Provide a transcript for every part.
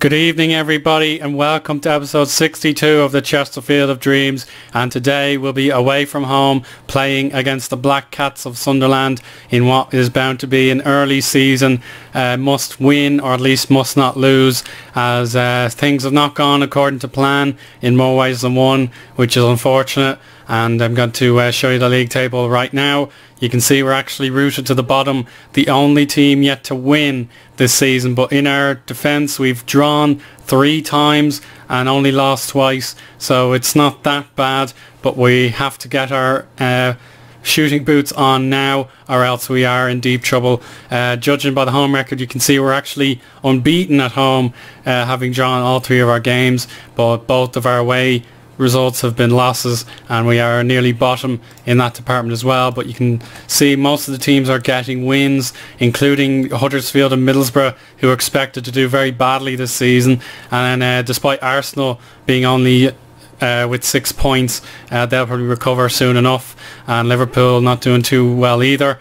Good evening everybody and welcome to episode 62 of the Chesterfield of Dreams, and today we'll be away from home playing against the Black Cats of Sunderland in what is bound to be an early season must win, or at least must not lose, as things have not gone according to plan in more ways than one, which is unfortunate. And I'm going to show you the league table right now. You can see we're actually rooted to the bottom, the only team yet to win this season. But in our defence, we've drawn 3 times and only lost twice. So it's not that bad, but we have to get our shooting boots on now, or else we are in deep trouble. Judging by the home record, you can see we're actually unbeaten at home, having drawn all 3 of our games, but both of our away results have been losses, and we are nearly bottom in that department as well. But you can see most of the teams are getting wins, including Huddersfield and Middlesbrough, who are expected to do very badly this season. And despite Arsenal being only with 6 points, they'll probably recover soon enough, and Liverpool not doing too well either.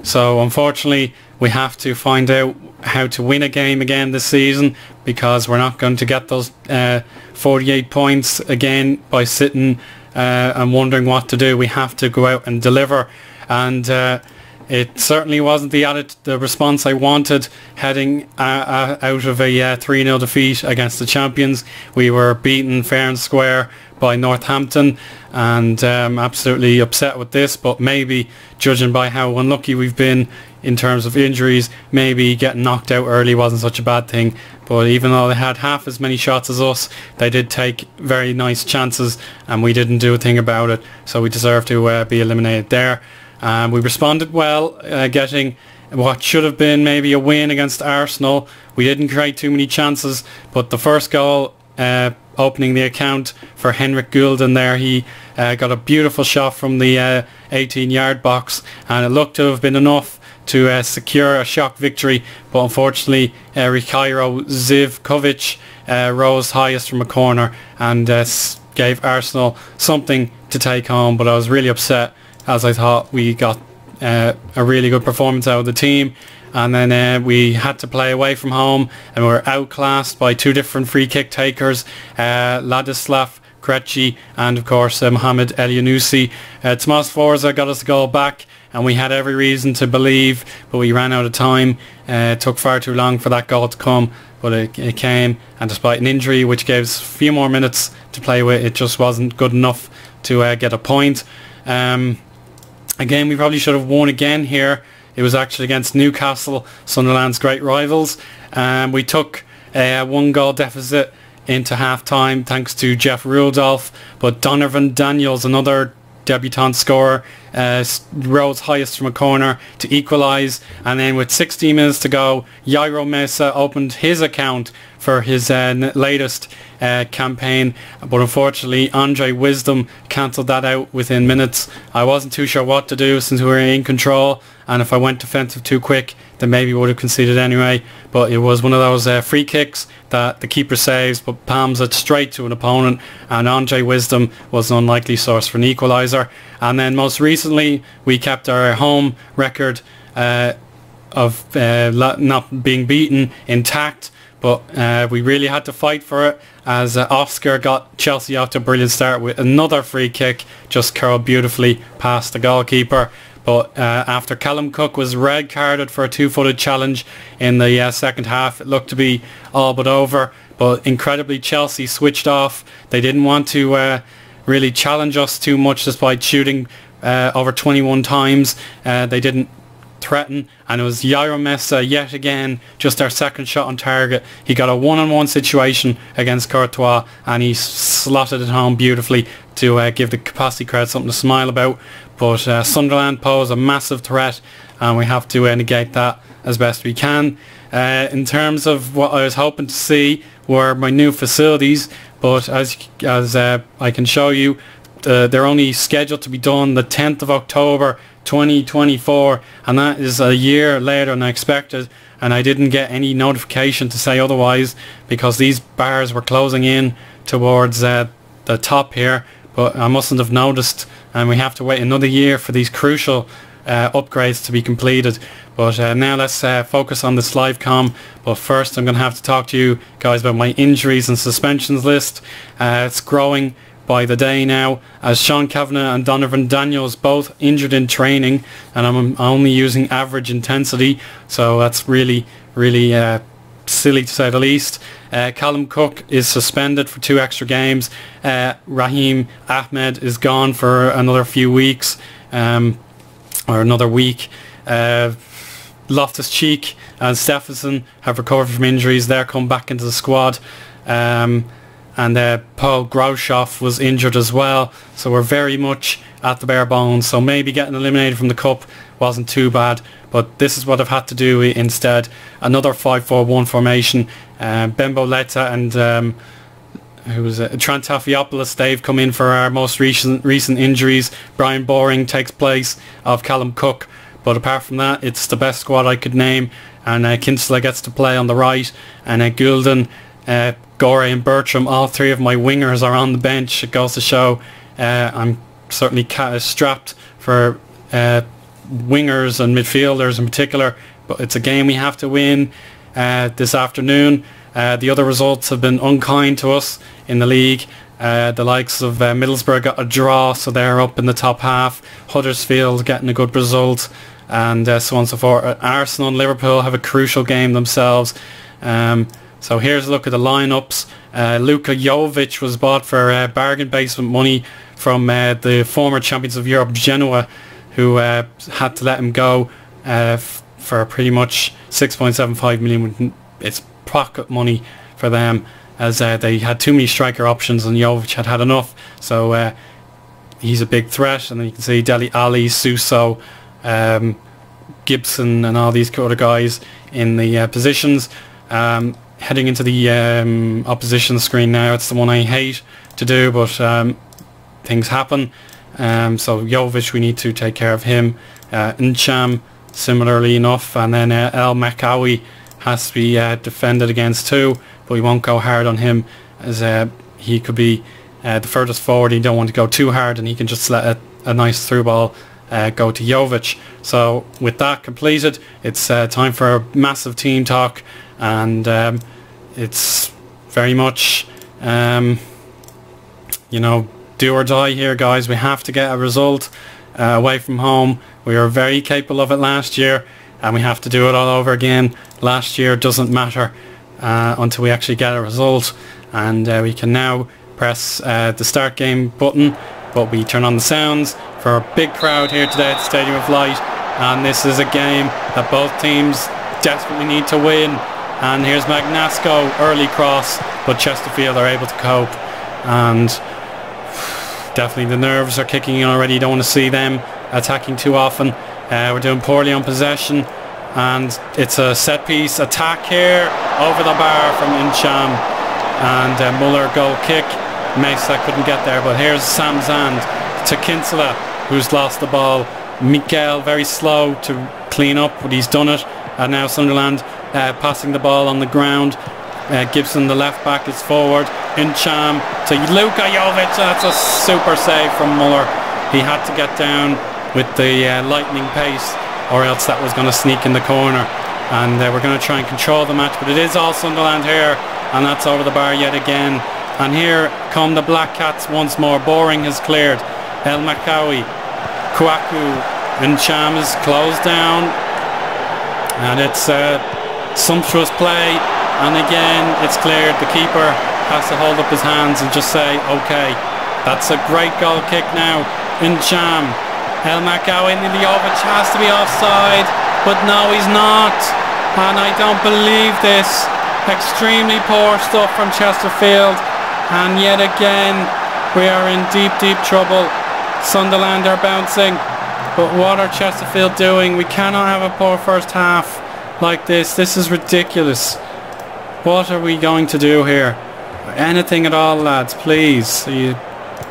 So unfortunately we have to find out how to win a game again this season, because we're not going to get those 48 points again by sitting and wondering what to do. We have to go out and deliver, and it certainly wasn't the response I wanted heading out of a 3-0 defeat against the champions. We were beaten fair and square by Northampton, and absolutely upset with this. But maybe, judging by how unlucky we've been in terms of injuries, maybe getting knocked out early wasn't such a bad thing. But even though they had half as many shots as us, they did take very nice chances and we didn't do a thing about it, so we deserve to be eliminated there. We responded well, getting what should have been maybe a win against Arsenal. We didn't create too many chances, but the first goal opening the account for Henrik Gulden there, he got a beautiful shot from the 18-yard box, and it looked to have been enough to secure a shock victory. But unfortunately Rikairo Zivkovic rose highest from a corner and gave Arsenal something to take home. But I was really upset, as I thought we got a really good performance out of the team, and then we had to play away from home and we were outclassed by 2 different free kick takers, Ladislav Krejci and of course Mohamed Elyounoussi. Tomas Forza got us a goal back, and we had every reason to believe, but we ran out of time. It took far too long for that goal to come, but it came, and despite an injury which gave us a few more minutes to play with, it just wasn't good enough to get a point. Again, we probably should have won again here. It was actually against Newcastle, Sunderland's great rivals. We took a 1-goal deficit into half-time thanks to Jeff Rudolph, but Donovan Daniels, another debutant scorer, rose highest from a corner to equalise. And then with 16 minutes to go, Jairo Mesa opened his account for his latest campaign, but unfortunately Andre Wisdom cancelled that out within minutes. I wasn't too sure what to do since we were in control, and if I went defensive too quick then maybe we would have conceded anyway. But it was one of those free kicks that the keeper saves but palms it straight to an opponent, and Andre Wisdom was an unlikely source for an equaliser. And then most recently we kept our home record of not being beaten intact, but we really had to fight for it, as Oscar got Chelsea off to a brilliant start with another free kick just curled beautifully past the goalkeeper. But after Callum Cook was red carded for a 2-footed challenge in the second half, it looked to be all but over. But incredibly Chelsea switched off. They didn't want to really challenge us too much, despite shooting over 21 times. They didn't threaten, and it was Jairo Mesa yet again, just our second shot on target. He got a one-on-one situation against Courtois and he slotted it home beautifully to give the capacity crowd something to smile about. But Sunderland pose a massive threat, and we have to negate that as best we can. In terms of what I was hoping to see were my new facilities, but as I can show you, they're only scheduled to be done the 10th of October 2024, and that is a year later than I expected, and I didn't get any notification to say otherwise, because these bars were closing in towards the top here, but I mustn't have noticed, and we have to wait another year for these crucial upgrades to be completed. But now let's focus on this live com. But first I'm going to have to talk to you guys about my injuries and suspensions list. It's growing by the day now, as Sean Kavanagh and Donovan Daniels both injured in training, and I'm only using average intensity, so that's really silly to say the least. Callum Cook is suspended for 2 extra games. Raheem Ahmed is gone for another few weeks, or another week. Loftus-Cheek and Stephenson have recovered from injuries. They're come back into the squad. And Paul Groshoff was injured as well, so we're very much at the bare bones. So maybe getting eliminated from the cup wasn't too bad, but this is what I've had to do instead. Another 5-4-1 formation. Bembo Letta and Trantafilopoulos, they've come in for our most recent injuries. Brian Boring takes place of Callum Cook, but apart from that, it's the best squad I could name. And Kinsella gets to play on the right, and Goulden, Gore and Bertram, all 3 of my wingers are on the bench. It goes to show I'm certainly strapped for wingers and midfielders in particular, but it's a game we have to win this afternoon. The other results have been unkind to us in the league. The likes of Middlesbrough got a draw, so they're up in the top half. Huddersfield getting a good result, and so on and so forth. Arsenal and Liverpool have a crucial game themselves. So here's a look at the lineups. Luka Jovic was bought for bargain basement money from the former champions of Europe, Genoa, who had to let him go for pretty much 6.75 million. It's pocket money for them, as they had too many striker options and Jovic had enough. So he's a big threat, and then you can see Dele Alli, Suso, Gibson and all these other guys in the positions. Heading into the opposition screen now. It's the one I hate to do, but things happen. So Jovic, we need to take care of him. Ncham, similarly enough, and then El Makawi has to be defended against too, but we won't go hard on him, as he could be the furthest forward. You don't want to go too hard, and he can just let a nice through ball go to Jovic. So with that completed, it's time for a massive team talk, and it's very much do or die here, guys. We have to get a result away from home. We were very capable of it last year, and we have to do it all over again. Last year doesn't matter until we actually get a result, and we can now press the start game button, but we turn on the sounds for a big crowd here today at the Stadium of Light, and this is a game that both teams desperately need to win. And here's Magnasco, early cross, but Chesterfield are able to cope, and definitely the nerves are kicking in already. You don't want to see them attacking too often. We're doing poorly on possession, and it's a set piece attack here over the bar from Ncham, and Muller goal kick. Mesa couldn't get there, but here's Sam Zand to Kinsella, who's lost the ball. Miguel very slow to clean up, but he's done it. And now Sunderland passing the ball on the ground. Gibson, the left back, is forward. Ncham to Luka Jovic. That's a super save from Muller. He had to get down with the lightning pace, or else that was going to sneak in the corner. And we're going to try and control the match, but it is all Sunderland here, and that's over the bar yet again. And here come the Black Cats once more. Boring has cleared. El Makawi, Kwaku, Ncham is closed down, and it's sumptuous play, and again it's cleared. The keeper has to hold up his hands and just say okay. That's a great goal kick now. Ncham, El Makawi, Jovic has to be offside, but no, he's not, and I don't believe this. Extremely poor stuff from Chesterfield, and yet again we are in deep trouble. Sunderland are bouncing, but what are Chesterfield doing? We cannot have a poor first half like this. This is ridiculous. What are we going to do here? Anything at all, lads, please. Are you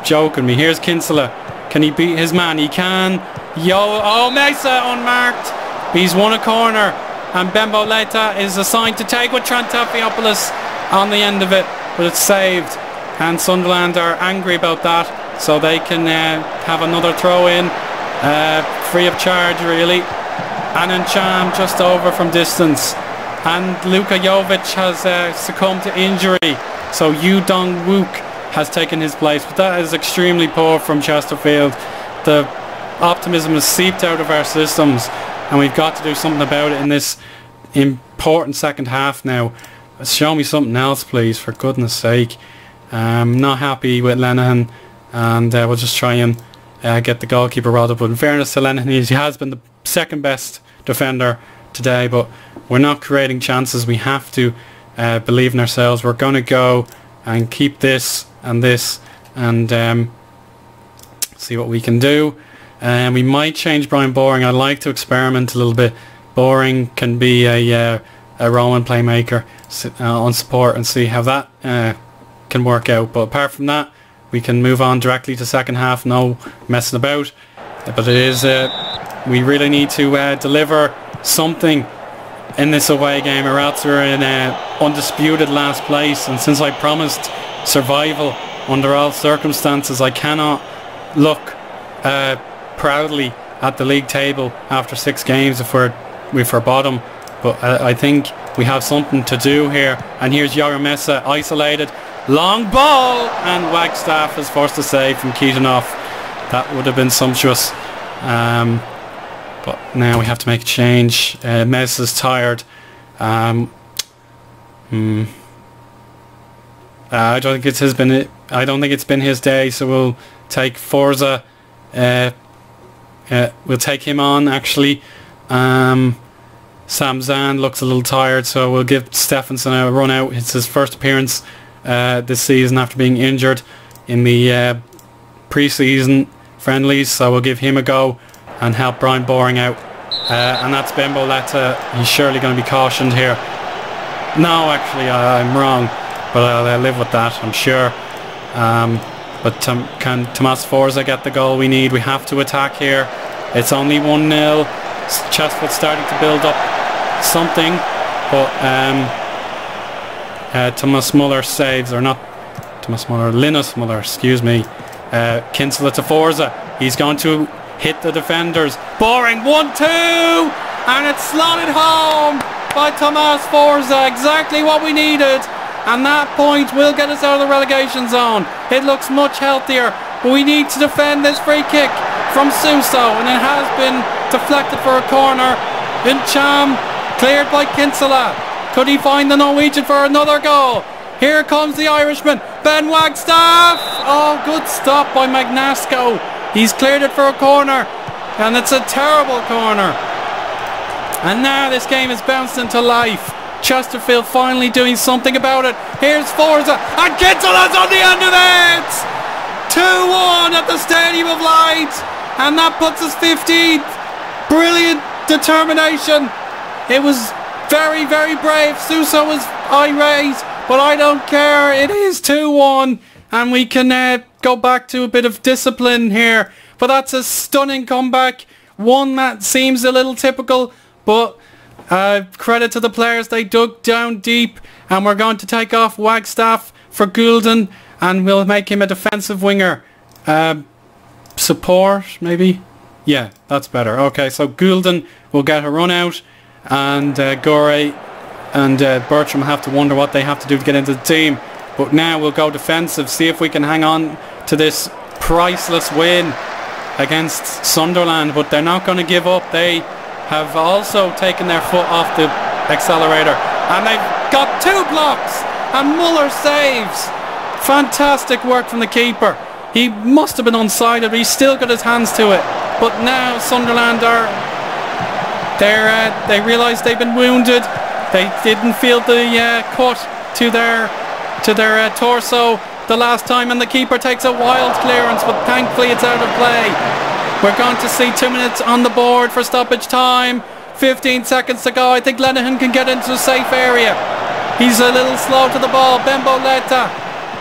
joking me? Here's Kinsella. Can he beat his man? He can. Oh, Mesa unmarked. He's won a corner, and Bembo Leta is assigned to take with Trantafilopoulos on the end of it, but it's saved, and Sunderland are angry about that, so they can have another throw in. free of charge really. And Cham just over from distance. And Luka Jovic has succumbed to injury. So Yu Dong-wook has taken his place. But that is extremely poor from Chesterfield. The optimism has seeped out of our systems. And we've got to do something about it in this important second half now. Show me something else, please, for goodness sake. I'm not happy with Lenihan. And we'll just try and get the goalkeeper rolled up. But in fairness to Lenihan, he has been the second best defender today, but we're not creating chances. We have to believe in ourselves. We're going to go and keep this and see what we can do. And we might change Brian Boring. I'd like to experiment a little bit. Boring can be a Roman playmaker on support and see how that can work out. But apart from that, we can move on directly to second half. No messing about. But it is we really need to deliver something in this away game, or else we're in undisputed last place. And since I promised survival under all circumstances, I cannot look proudly at the league table after 6 games if we're bottom. But I think we have something to do here. And here's Yoromesa isolated, long ball, and Wagstaff is forced to save from Keatonov. That would have been sumptuous. But now we have to make a change. Mez is tired. I don't think it's been his day, so we'll take Forza. We'll take him on actually. Sam Zan looks a little tired, so we'll give Stephenson a run out. It's his first appearance this season after being injured in the pre-season friendlies, so we'll give him a go and help Brian Boring out. And that's Bembo Letta. He's surely going to be cautioned here. No, actually I'm wrong, but I'll live with that, I'm sure. But can Tomas Forza get the goal we need? We have to attack here. It's only 1-0. Chesterfield starting to build up something, but Thomas Muller saves, or not Thomas Muller, Linus Muller, excuse me. Kinsella to Forza. He's going to hit the defenders. Boring 1-2, and it's slotted home by Tomas Forza. Exactly what we needed, and that point will get us out of the relegation zone. It looks much healthier, but we need to defend this free kick from Suso, and it has been deflected for a corner. Cham cleared by Kinsella. Could he find the Norwegian for another goal? Here comes the Irishman, Ben Wagstaff. Oh, good stop by Magnasco. He's cleared it for a corner, and it's a terrible corner. And now this game is bounced into life. Chesterfield finally doing something about it. Here's Forza, and Kinsella's on the end of it. 2-1 at the Stadium of Light, and that puts us 15th. Brilliant determination. It was very, very brave. Suso was irate, but I don't care. It is 2-1, and we can go back to a bit of discipline here. But that's a stunning comeback. One that seems a little typical, but credit to the players. They dug down deep, and we're going to take off Wagstaff for Goulden, and we'll make him a defensive winger. Support, maybe? Yeah, that's better. Okay, so Goulden will get a run out, and Gorey and Bertram have to wonder what they have to do to get into the team. But now we'll go defensive, see if we can hang on to this priceless win against Sunderland. But they're not going to give up. They have also taken their foot off the accelerator, and they've got 2 blocks, and Muller saves. Fantastic work from the keeper. He must have been onside, but he's still got his hands to it. But now Sunderland they realise they've been wounded. They didn't feel the cut to their torso the last time, and the keeper takes a wild clearance, but thankfully it's out of play. We're going to see 2 minutes on the board for stoppage time. 15 seconds to go. I think Lenihan can get into a safe area. He's a little slow to the ball. Bembo Letta.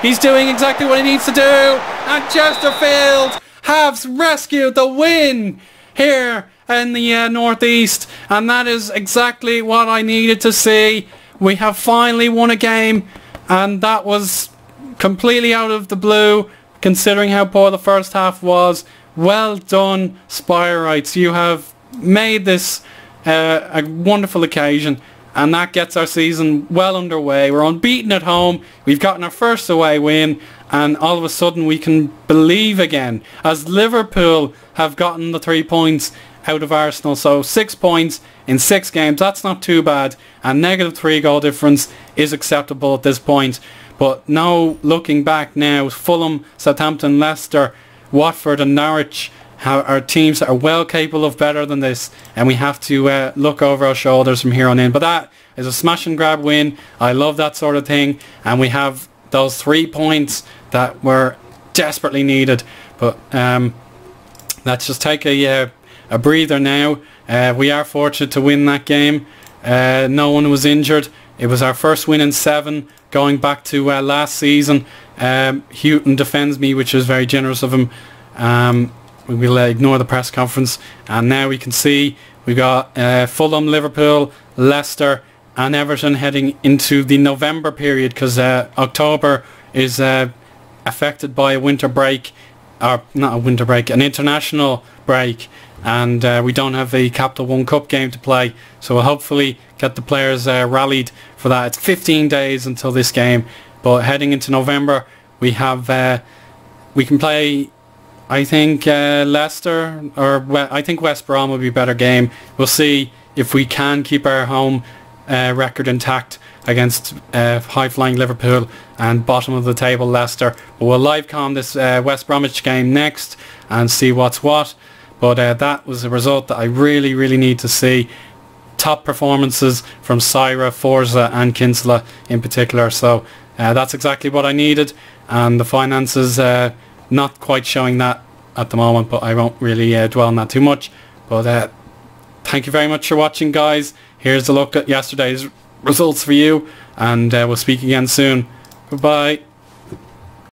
He's doing exactly what he needs to do, and Chesterfield has rescued the win here in the northeast, and that is exactly what I needed to see. We have finally won a game, and that was completely out of the blue considering how poor the first half was. well done, Spyrites. You have made this a wonderful occasion, and that gets our season well underway. We're unbeaten at home. We've gotten our first away win, and all of a sudden we can believe again, as Liverpool have gotten the 3 points out of Arsenal. So 6 points in 6 games, that's not too bad, and -3 goal difference is acceptable at this point. But now, looking back now, Fulham, Southampton, Leicester, Watford and Norwich are teams that are well capable of better than this, and we have to look over our shoulders from here on in. But that is a smash and grab win. I love that sort of thing, and we have those 3 points that were desperately needed. But let's just take a breather now. We are fortunate to win that game. No one was injured. It was our first win in 7 going back to last season. Houghton defends me, which was very generous of him. We will ignore the press conference, and now we can see we've got Fulham, Liverpool, Leicester and Everton heading into the November period, because October is affected by a winter break, or not a winter break, an international break, and we don't have a Capital One Cup game to play, so we'll hopefully get the players rallied for that. It's 15 days until this game, but heading into November we have we can play, I think, Leicester, or I think West Brom will be a better game. We'll see if we can keep our home record intact against high-flying Liverpool and bottom of the table Leicester. But we'll live-com this West Bromwich game next and see what's what. But that was a result that I really, really need to see. Top performances from Syra, Forza and Kinsella in particular. So that's exactly what I needed, and the finances not quite showing that at the moment, but I won't really dwell on that too much. But thank you very much for watching, guys. Here's a look at yesterday's results for you, and we'll speak again soon. Goodbye.